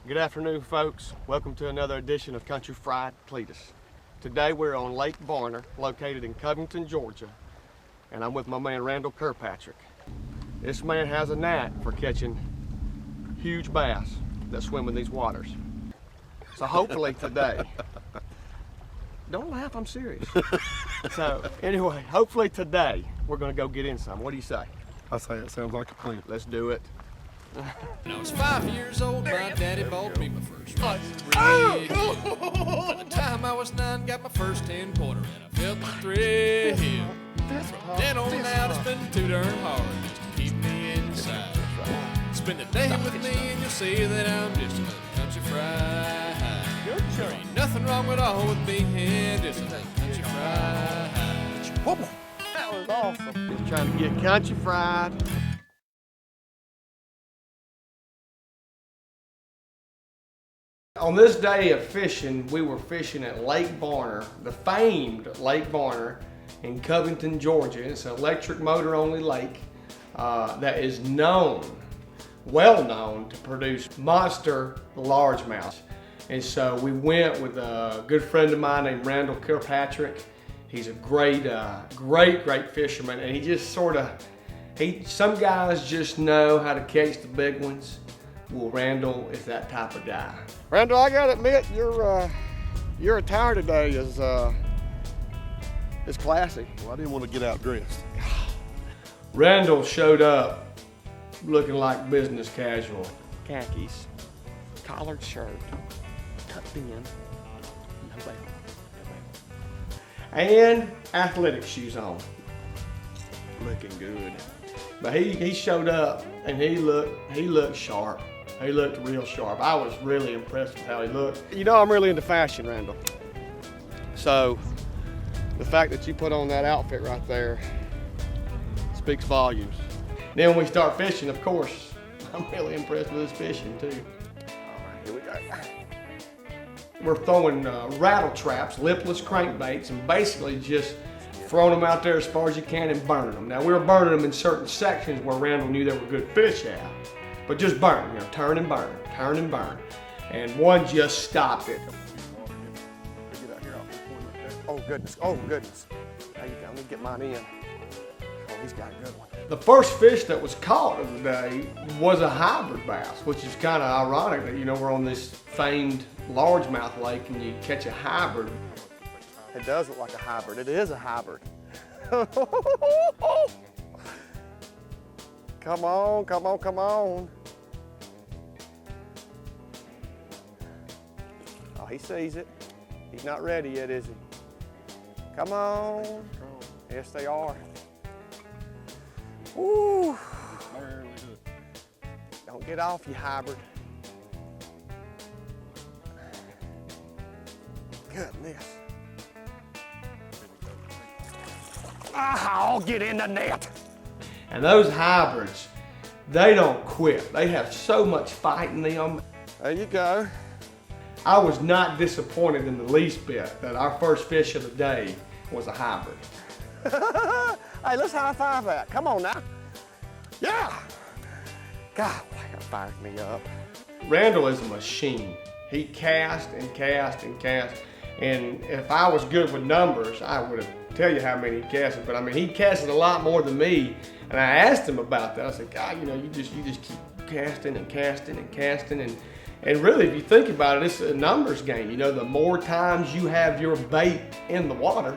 Good afternoon, folks. Welcome to another edition of Country Fried Cletus. Today we're on Lake Varner, located in Convington, Georgia, and I'm with my man Randall Kilpatrick. This man has a knack for catching huge bass that swim in these waters. So hopefully today, don't laugh, I'm serious. So anyway, hopefully today we're gonna go get in some. What do you say? I say it sounds like a plan. Let's do it. When I was 5 years old, my daddy bought me my first rod. By the time I was 9, got my first 10-pointer, and I felt the thrill. From then on out, it's been too darn hard just to keep me inside. Spend a day with me, and you'll see that I'm just another country fried. There ain't nothing wrong at all with being just another country fried. That was awesome. Just trying to get country fried. On this day of fishing, we were fishing at Lake Varner, the famed Lake Varner in Convington, Georgia. It's an electric motor only lake that is well known to produce monster largemouth. And so we went with a good friend of mine named Randall Kilpatrick. He's a great fisherman, and he just some guys just know how to catch the big ones. Well, Randall is that type of guy. Randall, I gotta admit, your attire today is classy. Well, I didn't want to get out dressed. Randall showed up looking like business casual. Khakis, collared shirt, tucked in, no belt, and athletic shoes on. Looking good. But he showed up and he looked sharp. He looked real sharp. I was really impressed with how he looked. You know, I'm really into fashion, Randall. So the fact that you put on that outfit right there speaks volumes. Then when we start fishing, of course, I'm really impressed with his fishing too. All right, here we go. We're throwing rattle traps, lipless crankbaits, and basically just throwing them out there as far as you can and burning them. Now, we were burning them in certain sections where Randall knew there were good fish at, but just burn, turn and burn, turn and burn. And one just stopped it. Oh goodness, oh goodness. There you go, let me get mine in. Oh, he's got a good one. The first fish that was caught of the day was a hybrid bass, which is kind of ironic that, you know, we're on this famed largemouth lake and you catch a hybrid. It does look like a hybrid. It is a hybrid. Come on, come on, come on. Oh, he sees it. He's not ready yet, is he? Come on. Yes, they are. Woo. Don't get off, you hybrid. Goodness. I'll get in the net. And those hybrids, they don't quit. They have so much fight in them. There you go. I was not disappointed in the least bit that our first fish of the day was a hybrid. Hey, let's high five that. Come on now. Yeah. God, that fired me up. Randall is a machine. He cast and cast and cast. And if I was good with numbers, I would have tell you how many he casted, but I mean, he casted a lot more than me. And I asked him about that. I said, God, you know, you just keep casting and casting and casting. And really, if you think about it, it's a numbers game. You know, the more times you have your bait in the water,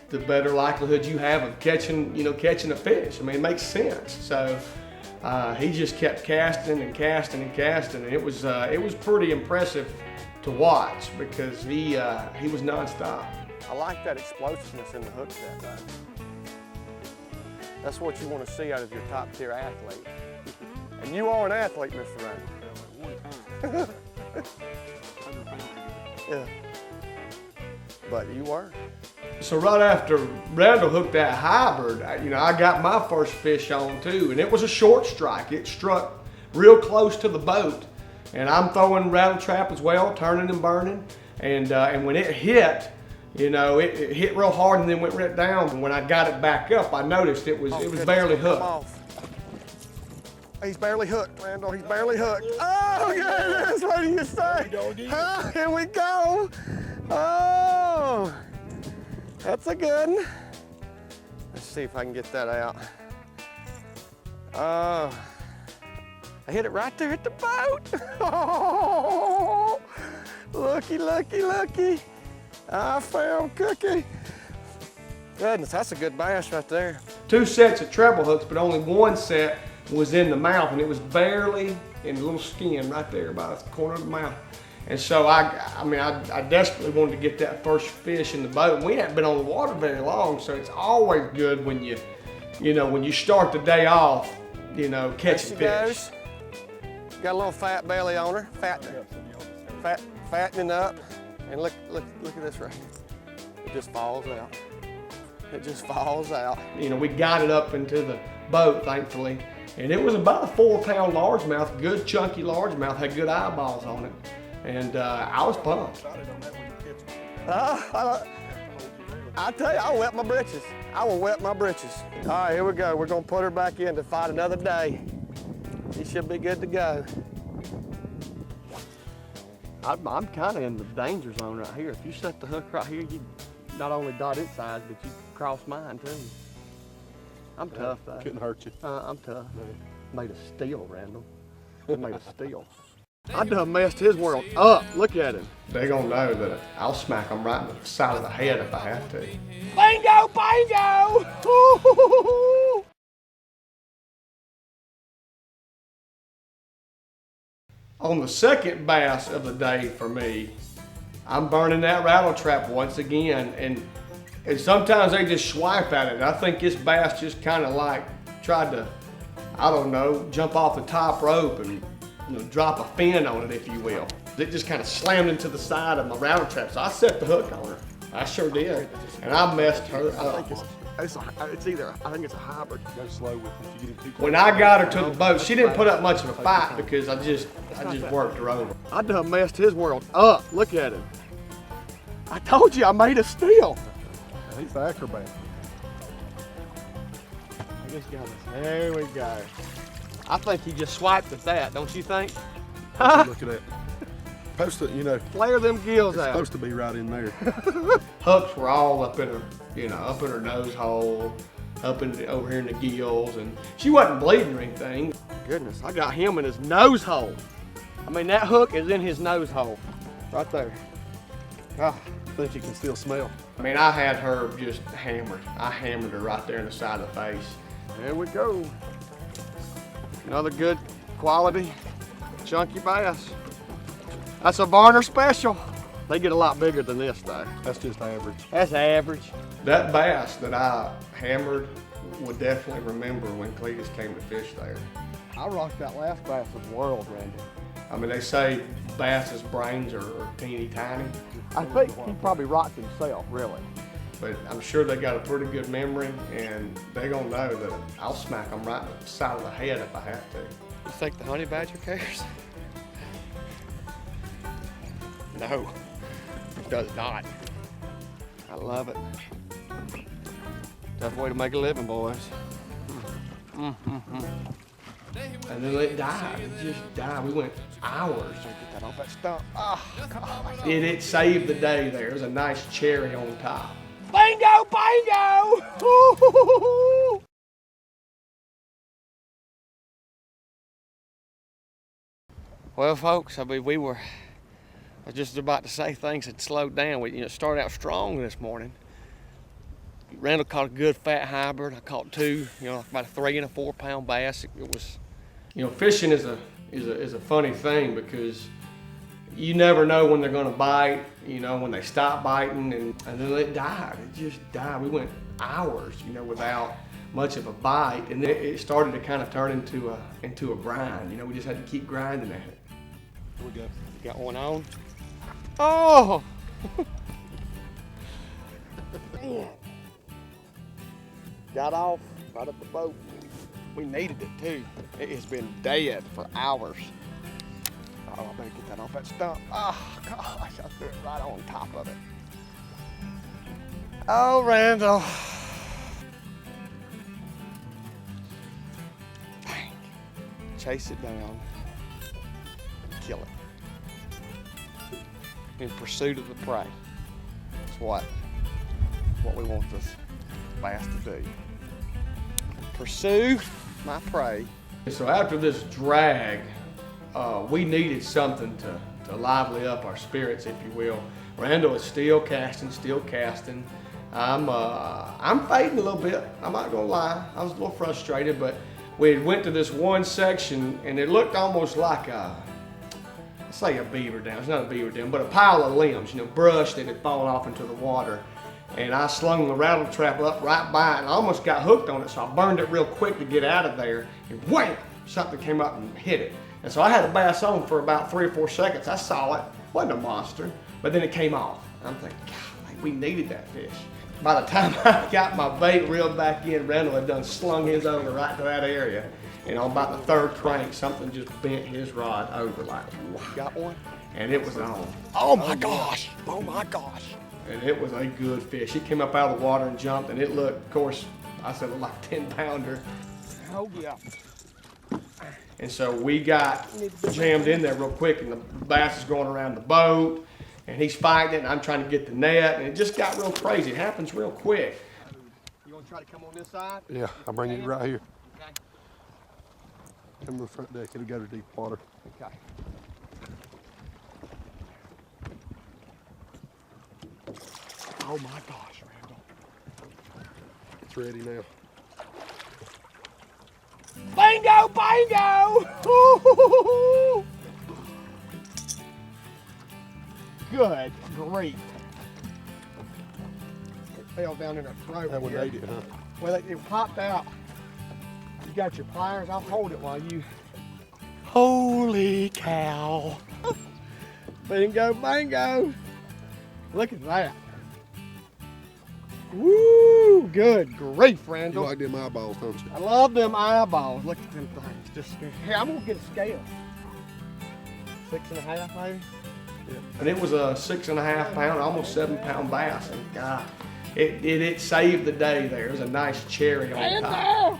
the better likelihood you have of catching a fish. I mean, it makes sense. So he just kept casting and casting and casting, and it was pretty impressive to watch because he was nonstop. I like that explosiveness in the hook set, though. That's what you want to see out of your top tier athlete. And you are an athlete, Mr. Randall. Yeah. But you were. So right after Randall hooked that hybrid, I got my first fish on too, and it was a short strike. It struck real close to the boat, and I'm throwing rattle trap as well, turning and burning, and when it hit, it hit real hard and then went right down. And when I got it back up, I noticed it was barely hooked. He's barely hooked, Randall. He's barely hooked. Oh, goodness. What do you say? Oh, here we go. Oh, that's a good one. Let's see if I can get that out. Oh, I hit it right there at the boat. Oh, looky, looky, looky. I found Cookie. Goodness, that's a good bass right there. 2 sets of treble hooks, but only 1 set was in the mouth, and it was barely in the little skin right there by the corner of the mouth. And so I desperately wanted to get that first fish in the boat. We hadn't been on the water very long, so it's always good when you start the day off, catching fish. Got a little fat belly on her, fattening up, and look at this right here. It just falls out. It just falls out. We got it up into the boat, thankfully, and it was about a 4-pound largemouth, good chunky largemouth, had good eyeballs on it, and I was pumped. I tell you, I'll wet my britches. I will wet my britches. All right, here we go. We're gonna put her back in to fight another day. She should be good to go. I'm kind of in the danger zone right here. If you set the hook right here, you not only dot its size, but you cross mine too. I'm tough though. Couldn't hurt you. I'm tough. Made of steel, Randall. Made of steel. I done messed his world up. Look at him. They gonna know that I'll smack them right in the side of the head if I have to. Bingo, bingo! On the second bass of the day for me, I'm burning that rattle trap once again, and sometimes they just swipe at it. I think this bass just kind of like tried to, I don't know, jump off the top rope and drop a fin on it, if you will. It just kind of slammed into the side of my rattle trap, so I set the hook on her. I sure did, and I messed her up. It's either, I think it's a hybrid. Go slow with it. If you get it too close. When I got her to the boat, she didn't put up much of a fight because I just worked her over. I done messed his world up. Look at him. I told you I made a steal. He's the acrobat. I just got this. There we go. I think he just swiped at that, don't you think? Huh? Look at that. Supposed to, Flare them gills out. Supposed to be right in there. Hooks were all up in her, up in her nose hole, over here in the gills, and she wasn't bleeding or anything. Goodness, I got him in his nose hole. I mean, that hook is in his nose hole, right there. I think you can still smell. I mean, I had her just hammered. I hammered her right there in the side of the face. There we go. Another good quality, chunky bass. That's a Varner special. They get a lot bigger than this though. That's just average. That's average. That bass that I hammered would definitely remember when Cletus came to fish there. I rocked that last bass of the world, Randall. I mean, they say bass's brains are teeny tiny. I think he probably rocked himself, really. But I'm sure they got a pretty good memory, and they're gonna know that I'll smack them right in the side of the head if I have to. You think the honey badger cares? No, it does not. I love it. Tough way to make a living, boys. And then it died. It just died. We went hours to get that off that stump. Oh, God. It saved the day there. There's a nice cherry on top. Bingo, bingo! Well, folks, I mean, I was just about to say things had slowed down. We started out strong this morning. Randall caught a good fat hybrid. I caught 2, about a 3 and a 4 pound bass. It was, fishing is a funny thing because you never know when they're gonna bite, when they stop biting, and then it died. It just died. We went hours, without much of a bite, and then it started to kind of turn into a grind. We just had to keep grinding at it. Here we go. Got one on. Oh! Man. Got off right up the boat. We needed it too. It has been dead for hours. Oh, I better get that off that stump. Oh, gosh, I threw it right on top of it. Oh, Randall. Dang. chase it down, kill it. In pursuit of the prey. That's what we want this bass to do. Pursue my prey. So after this drag, we needed something to lively up our spirits, if you will. Randall is still casting. I'm fading a little bit. I'm not gonna lie. I was a little frustrated, but we went to this one section and it looked almost like let's say a beaver dam. It's not a beaver dam, but a pile of limbs, brush that had fallen off into the water. And I slung the rattle trap up right by it and I almost got hooked on it, so I burned it real quick to get out of there, and wham! Something came up and hit it. And so I had the bass on for about 3 or 4 seconds. I saw it, wasn't a monster, but then it came off. I'm thinking, God, we needed that fish. By the time I got my bait reeled back in, Randall had done slung his over right to that area. And on about the 3rd crank, something just bent his rod over like, got one? And it was on. Oh my gosh, oh my gosh. And it was a good fish. He came up out of the water and jumped, and it looked, of course, I said it was like a 10-pounder. Oh yeah. And so we got jammed in there real quick, and the bass is going around the boat, and he's fighting it, and I'm trying to get the net, and it just got real crazy. It happens real quick. You want to try to come on this side? Yeah, I'll bring you right here. Okay. Come to the front deck. It'll go to deep water. Okay. Oh my gosh, Randall. It's ready now. Bingo, bingo! Good grief. It fell down in her throat. That one ate it, huh? Well, it popped out. You got your pliers? I'll hold it while you... Holy cow. Bingo, bingo. Look at that. Woo! Good grief, Randall. You like them eyeballs, don't you? I love them eyeballs. Look at them things. Just here, I'm gonna get a scale. 6.5 maybe? Yeah. And it was a 6.5 pound, almost 7-pound bass. And God, it saved the day there. It was a nice cherry on top.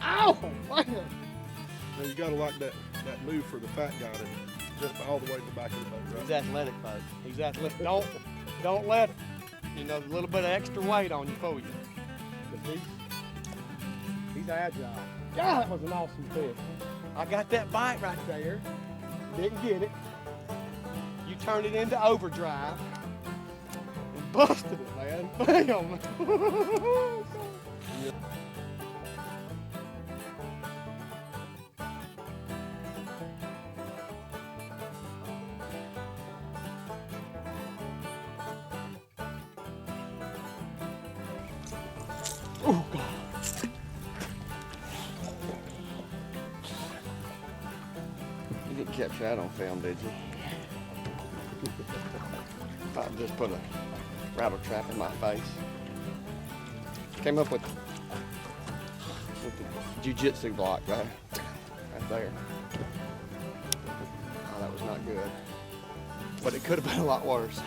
Ow! Now you gotta like that move for the fat guy to jump all the way to the back of the boat, right? He's athletic, folks. He's athletic. Don't let a little bit of extra weight on you for you. But he's agile. God, that was an awesome fish. I got that bite right there. Didn't get it. You turned it into overdrive and busted it, man. Bam! Oh, God. You didn't capture that on film, did you? I just put a rattle trap in my face. Came up with the jiu-jitsu block right there. Oh, that was not good. But it could have been a lot worse.